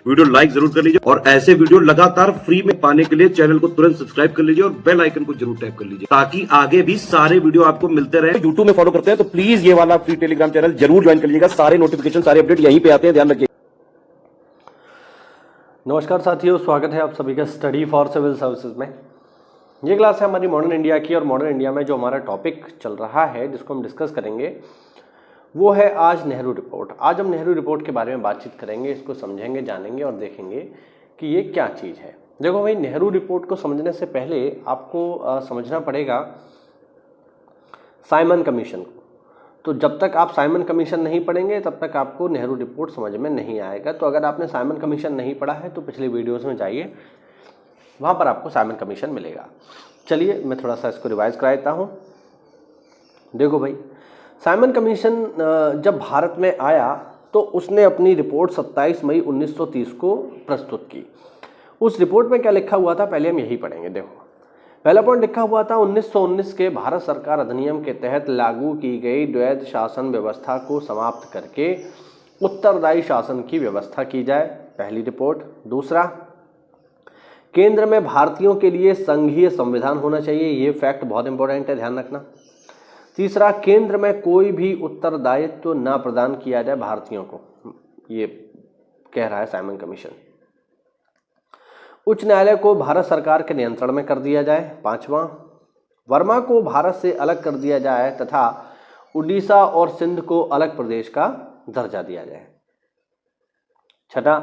Video like जरूर कर लीजिए और ऐसे वीडियो लगातार फ्री में पाने के लिए चैनल को तुरंत सब्सक्राइब कर लीजिए और बेल आइकन को जरूर टैप कर लीजिए ताकि आगे भी सारे वीडियो आपको मिलते रहे। यूट्यूब में फॉलो करते हैं तो प्लीज ये वाला फ्री टेलीग्राम चैनल जरूर ज्वाइन कर लीजिएगा। सारे नोटिफिकेशन सारे अपडेट यहीं पे आते हैं, ध्यान रखिए। नमस्कार साथियों, स्वागत है आप सभी का स्टडी फॉर सिविल सर्विसेज में। ये क्लास है हमारी मॉडर्न इंडिया की और मॉडर्न इंडिया में जो हमारा टॉपिक चल रहा है जिसको हम डिस्कस करेंगे वो है आज नेहरू रिपोर्ट। आज हम नेहरू रिपोर्ट के बारे में बातचीत करेंगे, इसको समझेंगे, जानेंगे और देखेंगे कि ये क्या चीज़ है। देखो भाई, नेहरू रिपोर्ट को समझने से पहले आपको समझना पड़ेगा साइमन कमीशन को। तो जब तक आप साइमन कमीशन नहीं पढ़ेंगे तब तक आपको नेहरू रिपोर्ट समझ में नहीं आएगा। तो अगर आपने साइमन कमीशन नहीं पढ़ा है तो पिछले वीडियोस में जाइए, वहाँ पर आपको साइमन कमीशन मिलेगा। चलिए मैं थोड़ा सा इसको रिवाइज करा देता हूँ। देखो भाई, साइमन कमीशन जब भारत में आया तो उसने अपनी रिपोर्ट 27 मई 1930 को प्रस्तुत की। उस रिपोर्ट में क्या लिखा हुआ था पहले हम यही पढ़ेंगे। देखो, पहला पॉइंट लिखा हुआ था 1919 के भारत सरकार अधिनियम के तहत लागू की गई द्वैध शासन व्यवस्था को समाप्त करके उत्तरदायी शासन की व्यवस्था की जाए, पहली रिपोर्ट। दूसरा, केंद्र में भारतीयों के लिए संघीय संविधान होना चाहिए, ये फैक्ट बहुत इंपॉर्टेंट है, ध्यान रखना। तीसरा, केंद्र में कोई भी उत्तरदायित्व न प्रदान किया जाए भारतीयों को, ये कह रहा है साइमन कमीशन। उच्च न्यायालय को भारत सरकार के नियंत्रण में कर दिया जाए। पांचवा, वर्मा को भारत से अलग कर दिया जाए तथा उड़ीसा और सिंध को अलग प्रदेश का दर्जा दिया जाए। छठा,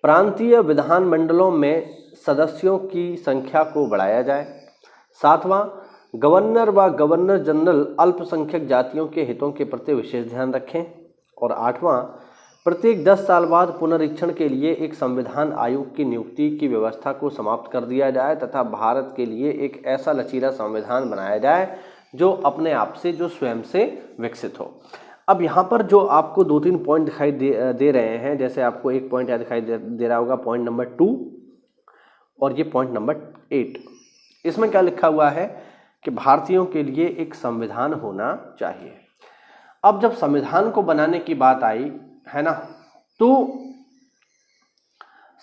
प्रांतीय विधानमंडलों में सदस्यों की संख्या को बढ़ाया जाए। सातवां, गवर्नर व गवर्नर जनरल अल्पसंख्यक जातियों के हितों के प्रति विशेष ध्यान रखें। और आठवां, प्रत्येक 10 साल बाद पुनरीक्षण के लिए एक संविधान आयोग की नियुक्ति की व्यवस्था को समाप्त कर दिया जाए तथा भारत के लिए एक ऐसा लचीला संविधान बनाया जाए जो अपने आप से, जो स्वयं से विकसित हो। अब यहाँ पर जो आपको 2-3 पॉइंट दिखाई दे रहे हैं, जैसे आपको एक पॉइंट यहाँ दिखाई दे रहा होगा, पॉइंट नंबर 2 और ये पॉइंट नंबर 8। इसमें क्या लिखा हुआ है कि भारतीयों के लिए एक संविधान होना चाहिए। अब जब संविधान को बनाने की बात आई है ना, तो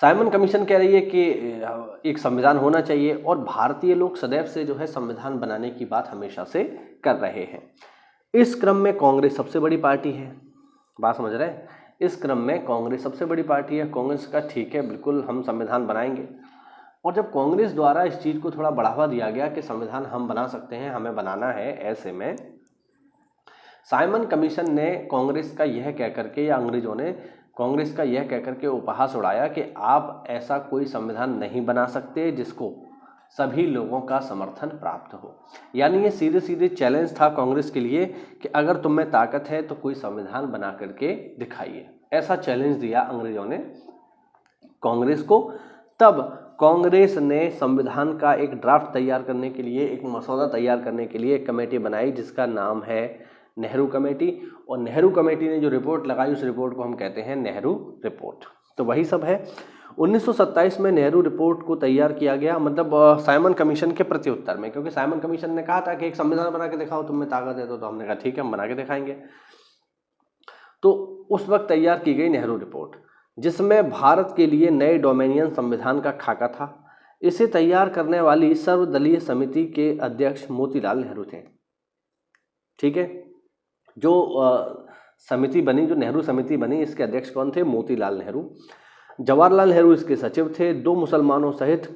साइमन कमीशन कह रही है कि एक संविधान होना चाहिए और भारतीय लोग सदैव से जो है संविधान बनाने की बात हमेशा से कर रहे हैं। इस क्रम में कांग्रेस सबसे बड़ी पार्टी है, बात समझ रहे हैं। इस क्रम में कांग्रेस सबसे बड़ी पार्टी है। कांग्रेस का ठीक है, बिल्कुल हम संविधान बनाएंगे। और जब कांग्रेस द्वारा इस चीज़ को थोड़ा बढ़ावा दिया गया कि संविधान हम बना सकते हैं, हमें बनाना है, ऐसे में साइमन कमीशन ने कांग्रेस का यह कह करके, या अंग्रेजों ने कांग्रेस का यह कह करके उपहास उड़ाया कि आप ऐसा कोई संविधान नहीं बना सकते जिसको सभी लोगों का समर्थन प्राप्त हो। यानी ये सीधे सीधे चैलेंज था कांग्रेस के लिए कि अगर तुम में ताकत है तो कोई संविधान बना करके दिखाइए। ऐसा चैलेंज दिया अंग्रेजों ने कांग्रेस को। तब कांग्रेस ने संविधान का एक ड्राफ्ट तैयार करने के लिए, एक मसौदा तैयार करने के लिए एक कमेटी बनाई जिसका नाम है नेहरू कमेटी। और नेहरू कमेटी ने जो रिपोर्ट लगाई उस रिपोर्ट को हम कहते हैं नेहरू रिपोर्ट। तो वही सब है। 1927 में नेहरू रिपोर्ट को तैयार किया गया, मतलब साइमन कमीशन के प्रति उत्तर में, क्योंकि साइमन कमीशन ने कहा था कि एक संविधान बना के दिखाओ, तुम में ताकत है। तो हमने कहा ठीक है, हम बना के दिखाएंगे। तो उस वक्त तैयार की गई नेहरू रिपोर्ट, जिसमें भारत के लिए नए डोमेनियन संविधान का खाका था। इसे तैयार करने वाली सर्वदलीय समिति के अध्यक्ष मोतीलाल नेहरू थे। ठीक है, जो समिति बनी, जो नेहरू समिति बनी, इसके अध्यक्ष कौन थे? मोतीलाल नेहरू। जवाहरलाल नेहरू इसके सचिव थे। 2 मुसलमानों सहित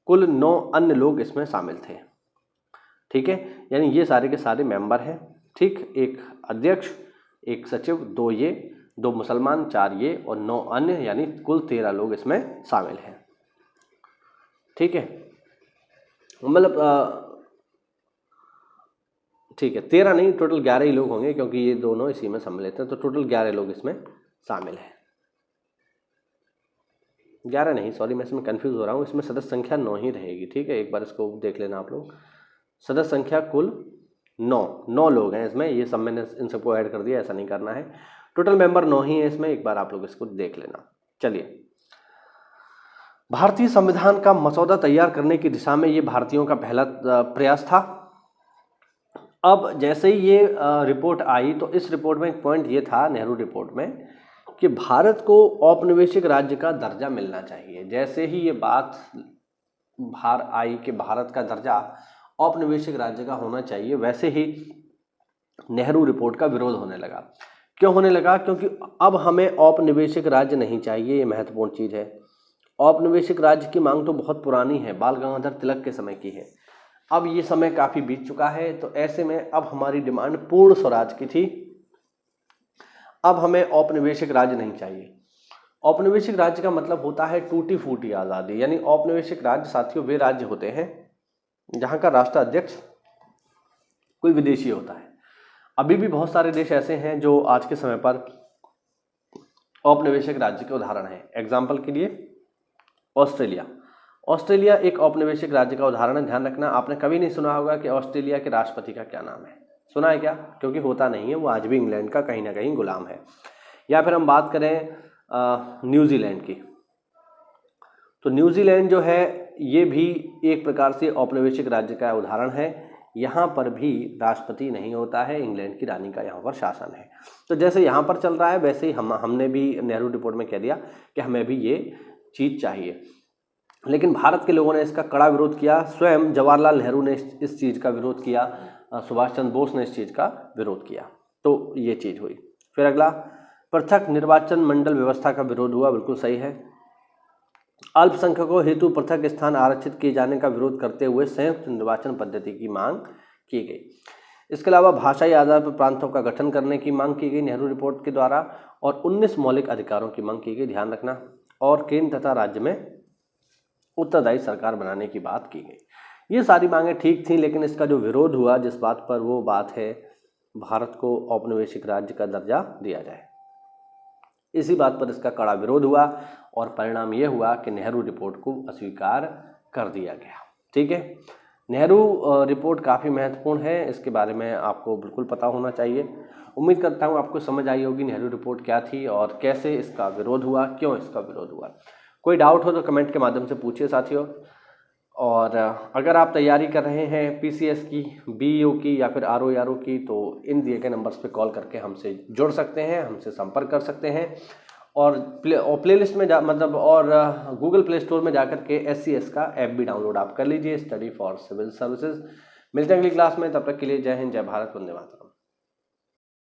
कुल 9 अन्य लोग इसमें शामिल थे। ठीक है, यानी ये सारे के सारे मेंबर हैं। ठीक, एक अध्यक्ष, एक सचिव, 2 ये, 2 मुसलमान, 4 ये और 9 अन्य, यानी कुल 13 लोग इसमें शामिल हैं। ठीक है, मतलब ठीक है, 13 नहीं, टोटल 11 ही लोग होंगे क्योंकि ये दोनों इसी में सम्मिलित हैं। तो टोटल 11 लोग इसमें शामिल हैं। 11 नहीं, सॉरी, मैं इसमें कंफ्यूज हो रहा हूँ। इसमें सदस्य संख्या 9 ही रहेगी। ठीक है, एक बार इसको देख लेना आप लोग। सदस्य संख्या कुल 9 लोग हैं इसमें। ये सब मैंने इन सबको ऐड कर दिया, ऐसा नहीं करना है। टोटल मेंबर 9 ही है इसमें, एक बार आप लोग इसको देख लेना। चलिए, भारतीय संविधान का मसौदा तैयार करने की दिशा में ये भारतीयों का पहला प्रयास था। अब जैसे ही ये रिपोर्ट आई तो इस रिपोर्ट में एक पॉइंट ये था नेहरू रिपोर्ट में कि भारत को औपनिवेशिक राज्य का दर्जा मिलना चाहिए। जैसे ही ये बात बाहर आई कि भारत का दर्जा औपनिवेशिक राज्य का होना चाहिए, वैसे ही नेहरू रिपोर्ट का विरोध होने लगा। क्यों होने लगा? क्योंकि अब हमें औपनिवेशिक राज्य नहीं चाहिए, ये महत्वपूर्ण चीज़ है। औपनिवेशिक राज्य की मांग तो बहुत पुरानी है, बाल गंगाधर तिलक के समय की है। अब ये समय काफ़ी बीत चुका है, तो ऐसे में अब हमारी डिमांड पूर्ण स्वराज की थी। अब हमें औपनिवेशिक राज्य नहीं चाहिए। औपनिवेशिक राज्य का मतलब होता है टूटी फूटी आज़ादी। यानी औपनिवेशिक राज्य साथियों वे राज्य होते हैं जहाँ का राष्ट्राध्यक्ष कोई विदेशी होता है। अभी भी बहुत सारे देश ऐसे हैं जो आज के समय पर औपनिवेशिक राज्य के उदाहरण हैं। एग्जाम्पल के लिए ऑस्ट्रेलिया। ऑस्ट्रेलिया एक औपनिवेशिक राज्य का उदाहरण है। ध्यान रखना, आपने कभी नहीं सुना होगा कि ऑस्ट्रेलिया के राष्ट्रपति का क्या नाम है। सुना है क्या? क्योंकि होता नहीं है, वो आज भी इंग्लैंड का कहीं ना कहीं गुलाम है। या फिर हम बात करें न्यूजीलैंड की, तो न्यूजीलैंड जो है ये भी एक प्रकार से औपनिवेशिक राज्य का उदाहरण है। यहाँ पर भी राष्ट्रपति नहीं होता है, इंग्लैंड की रानी का यहाँ पर शासन है। तो जैसे यहाँ पर चल रहा है वैसे ही हमने भी नेहरू रिपोर्ट में कह दिया कि हमें भी ये चीज़ चाहिए। लेकिन भारत के लोगों ने इसका कड़ा विरोध किया। स्वयं जवाहरलाल नेहरू ने इस चीज़ का विरोध किया, सुभाष चंद्र बोस ने इस चीज़ का विरोध किया। तो ये चीज़ हुई। फिर अगला, पृथक निर्वाचन मंडल व्यवस्था का विरोध हुआ। बिल्कुल सही है। अल्पसंख्यकों हेतु पृथक स्थान आरक्षित किए जाने का विरोध करते हुए संयुक्त निर्वाचन पद्धति की मांग की गई। इसके अलावा भाषाई आधार पर प्रांतों का गठन करने की मांग की गई नेहरू रिपोर्ट के द्वारा, और 19 मौलिक अधिकारों की मांग की गई। ध्यान रखना। और केंद्र तथा राज्य में उत्तरदायी सरकार बनाने की बात की गई। ये सारी मांगें ठीक थी, लेकिन इसका जो विरोध हुआ जिस बात पर, वो बात है भारत को औपनिवेशिक राज्य का दर्जा दिया जाए। इसी बात पर इसका कड़ा विरोध हुआ और परिणाम ये हुआ कि नेहरू रिपोर्ट को अस्वीकार कर दिया गया। ठीक है, नेहरू रिपोर्ट काफ़ी महत्वपूर्ण है, इसके बारे में आपको बिल्कुल पता होना चाहिए। उम्मीद करता हूँ आपको समझ आई होगी नेहरू रिपोर्ट क्या थी और कैसे इसका विरोध हुआ, क्यों इसका विरोध हुआ। कोई डाउट हो तो कमेंट के माध्यम से पूछिए साथियों। और अगर आप तैयारी कर रहे हैं पीसीएस की, बीईओ की या फिर आरओ की, तो इन दिए गए नंबर्स पे कॉल करके हमसे जुड़ सकते हैं, हमसे संपर्क कर सकते हैं। और प्लेलिस्ट में गूगल प्ले स्टोर में जाकर के SCS का ऐप भी डाउनलोड आप कर लीजिए, स्टडी फॉर सिविल सर्विसेज। मिलते हैं अगली क्लास में, तब तक के लिए जय हिंद, जय भारत, वंदे मातरम।